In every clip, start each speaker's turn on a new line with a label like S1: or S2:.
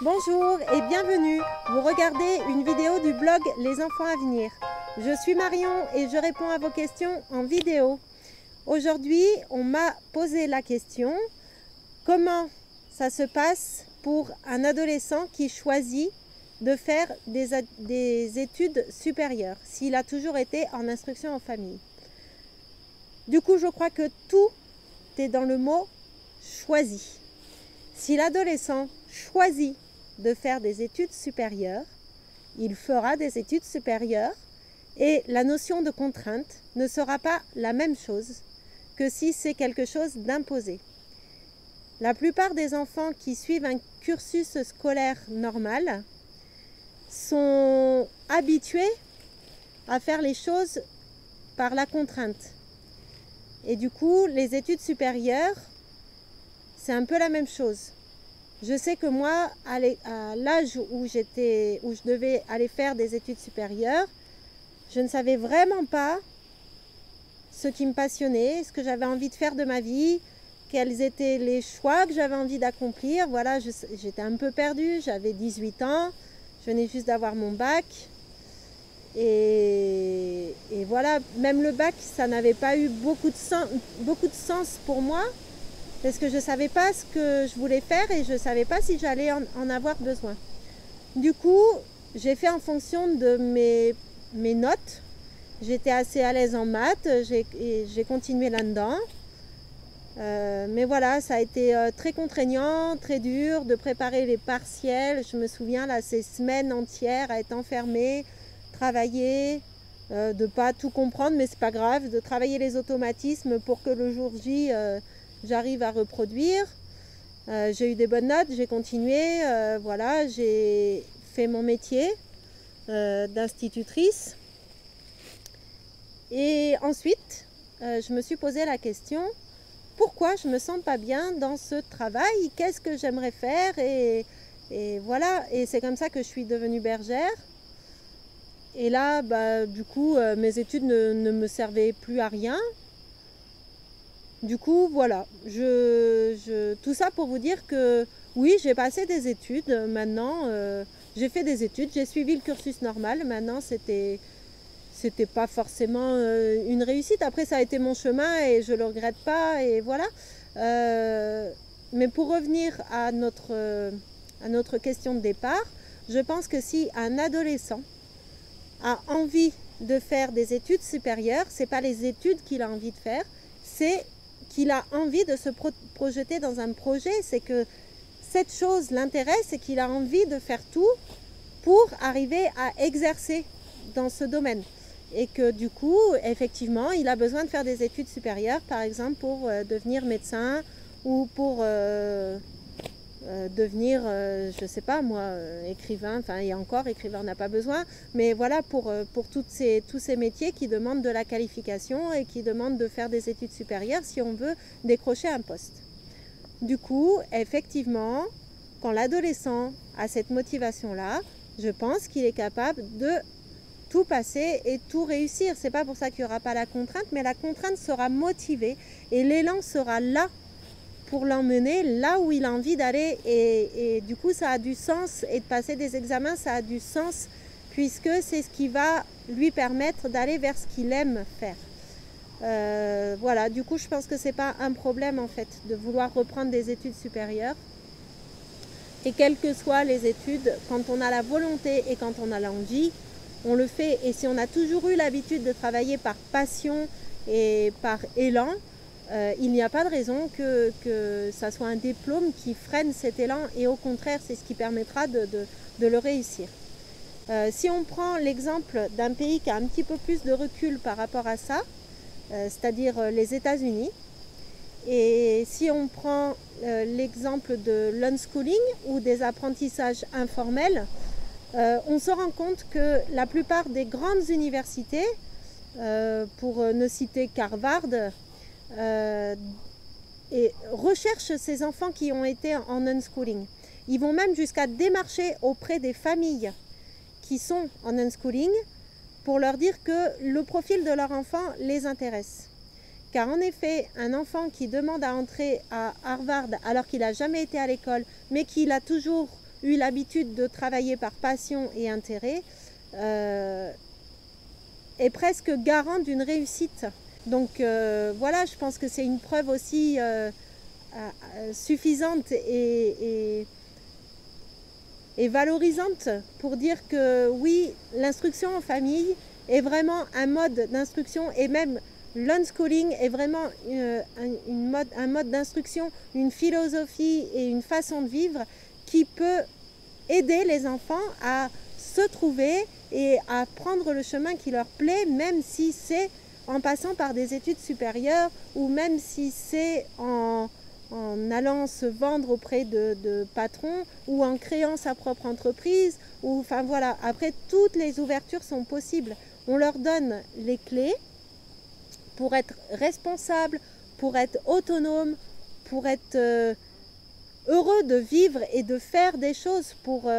S1: Bonjour et bienvenue. Vous regardez une vidéo du blog Les Enfants à venir. Je suis Marion et je réponds à vos questions en vidéo. Aujourd'hui, on m'a posé la question: comment ça se passe pour un adolescent qui choisit de faire des études supérieures, s'il a toujours été en instruction en famille? Du coup, je crois que tout est dans le mot choisi. Si l'adolescent choisit de faire des études supérieures, il fera des études supérieures et la notion de contrainte ne sera pas la même chose que si c'est quelque chose d'imposé. La plupart des enfants qui suivent un cursus scolaire normal sont habitués à faire les choses par la contrainte. Et du coup, les études supérieures, c'est un peu la même chose. Je sais que moi, à l'âge où je devais aller faire des études supérieures, je ne savais vraiment pas ce qui me passionnait, ce que j'avais envie de faire de ma vie, quels étaient les choix que j'avais envie d'accomplir. Voilà, j'étais un peu perdue, j'avais 18 ans, je venais juste d'avoir mon bac. Et voilà, même le bac, ça n'avait pas eu beaucoup de sens pour moi, parce que je ne savais pas ce que je voulais faire et je ne savais pas si j'allais en avoir besoin. Du coup, j'ai fait en fonction de mes notes. J'étais assez à l'aise en maths, j'ai continué là-dedans. Mais voilà, ça a été très contraignant, très dur de préparer les partiels. Je me souviens, là, ces semaines entières à être enfermée, travailler, de ne pas tout comprendre, mais c'est pas grave, de travailler les automatismes pour que le jour J, j'arrive à reproduire. J'ai eu des bonnes notes, j'ai continué, voilà, j'ai fait mon métier d'institutrice. Et ensuite, je me suis posé la question: pourquoi je ne me sens pas bien dans ce travail? Qu'est-ce que j'aimerais faire? Et voilà, et c'est comme ça que je suis devenue bergère. Et là, du coup, mes études ne me servaient plus à rien. Du coup, voilà, tout ça pour vous dire que oui, j'ai passé des études. Maintenant, j'ai fait des études, j'ai suivi le cursus normal. Maintenant, c'était pas forcément une réussite. Après, ça a été mon chemin et je le regrette pas. Et voilà. Mais pour revenir à notre question de départ, je pense que si un adolescent a envie de faire des études supérieures, c'est pas les études qu'il a envie de faire, c'est qu'il a envie de se projeter dans un projet. C'est que cette chose l'intéresse et qu'il a envie de faire tout pour arriver à exercer dans ce domaine. Et que du coup, effectivement, il a besoin de faire des études supérieures, par exemple pour devenir médecin ou pour devenir, je sais pas moi, écrivain. Enfin, et encore, écrivain, on n'a pas besoin. Mais voilà, pour tous ces métiers qui demandent de la qualification et qui demandent de faire des études supérieures si on veut décrocher un poste. Du coup, effectivement, quand l'adolescent a cette motivation-là, je pense qu'il est capable de tout passer et tout réussir. C'est pas pour ça qu'il n'y aura pas la contrainte, mais la contrainte sera motivée et l'élan sera là pour l'emmener là où il a envie d'aller. Et du coup, ça a du sens. Et de passer des examens, ça a du sens, puisque c'est ce qui va lui permettre d'aller vers ce qu'il aime faire. Voilà, du coup, je pense que c'est pas un problème en fait de vouloir reprendre des études supérieures. Et quelles que soient les études, quand on a la volonté et quand on a l'envie, on le fait. Et si on a toujours eu l'habitude de travailler par passion et par élan, il n'y a pas de raison que ça soit un diplôme qui freine cet élan. Et au contraire, c'est ce qui permettra de le réussir. Si on prend l'exemple d'un pays qui a un petit peu plus de recul par rapport à ça, c'est-à-dire les États-Unis, et si on prend l'exemple de l'unschooling ou des apprentissages informels, on se rend compte que la plupart des grandes universités, pour ne citer qu'Harvard, recherchent ces enfants qui ont été en unschooling. Ils vont même jusqu'à démarcher auprès des familles qui sont en unschooling pour leur dire que le profil de leur enfant les intéresse. Car en effet, un enfant qui demande à entrer à Harvard alors qu'il n'a jamais été à l'école, mais qu'il a toujours eu l'habitude de travailler par passion et intérêt, est presque garant d'une réussite. Donc voilà, je pense que c'est une preuve aussi suffisante et valorisante pour dire que oui, l'instruction en famille est vraiment un mode d'instruction, et même l'unschooling est vraiment un mode d'instruction, une philosophie et une façon de vivre qui peut aider les enfants à se trouver et à prendre le chemin qui leur plaît, même si c'est en passant par des études supérieures, ou même si c'est en allant se vendre auprès de patrons, ou en créant sa propre entreprise, ou enfin voilà. Après, toutes les ouvertures sont possibles. On leur donne les clés pour être responsable, pour être autonome, pour être heureux de vivre et de faire des choses, pour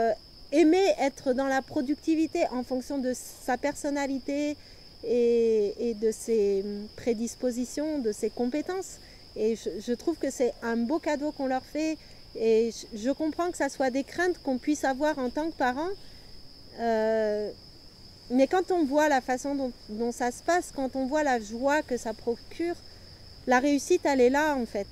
S1: aimer être dans la productivité en fonction de sa personnalité et de ses prédispositions, de ses compétences. Et je trouve que c'est un beau cadeau qu'on leur fait, et je comprends que ça soit des craintes qu'on puisse avoir en tant que parents, mais quand on voit la façon dont ça se passe, quand on voit la joie que ça procure, la réussite, elle est là en fait.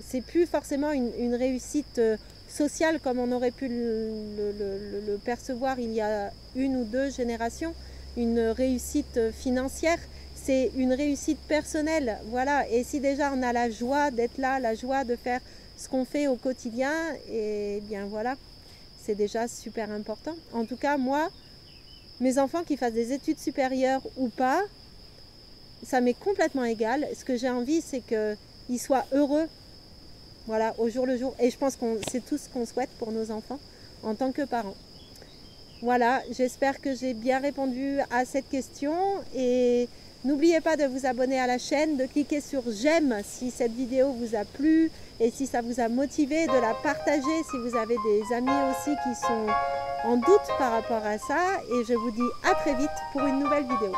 S1: C'est plus forcément une réussite sociale comme on aurait pu le percevoir il y a une ou deux générations, une réussite financière. C'est une réussite personnelle, voilà. Et si déjà on a la joie d'être là, la joie de faire ce qu'on fait au quotidien, et bien voilà, c'est déjà super important. En tout cas, moi, mes enfants qui fassent des études supérieures ou pas, ça m'est complètement égal. Ce que j'ai envie, c'est qu'ils soient heureux, voilà, au jour le jour. Et je pense que c'est tout ce qu'on souhaite pour nos enfants en tant que parents. Voilà, j'espère que j'ai bien répondu à cette question, et n'oubliez pas de vous abonner à la chaîne, de cliquer sur j'aime si cette vidéo vous a plu et si ça vous a motivé, de la partager si vous avez des amis aussi qui sont en doute par rapport à ça, et je vous dis à très vite pour une nouvelle vidéo.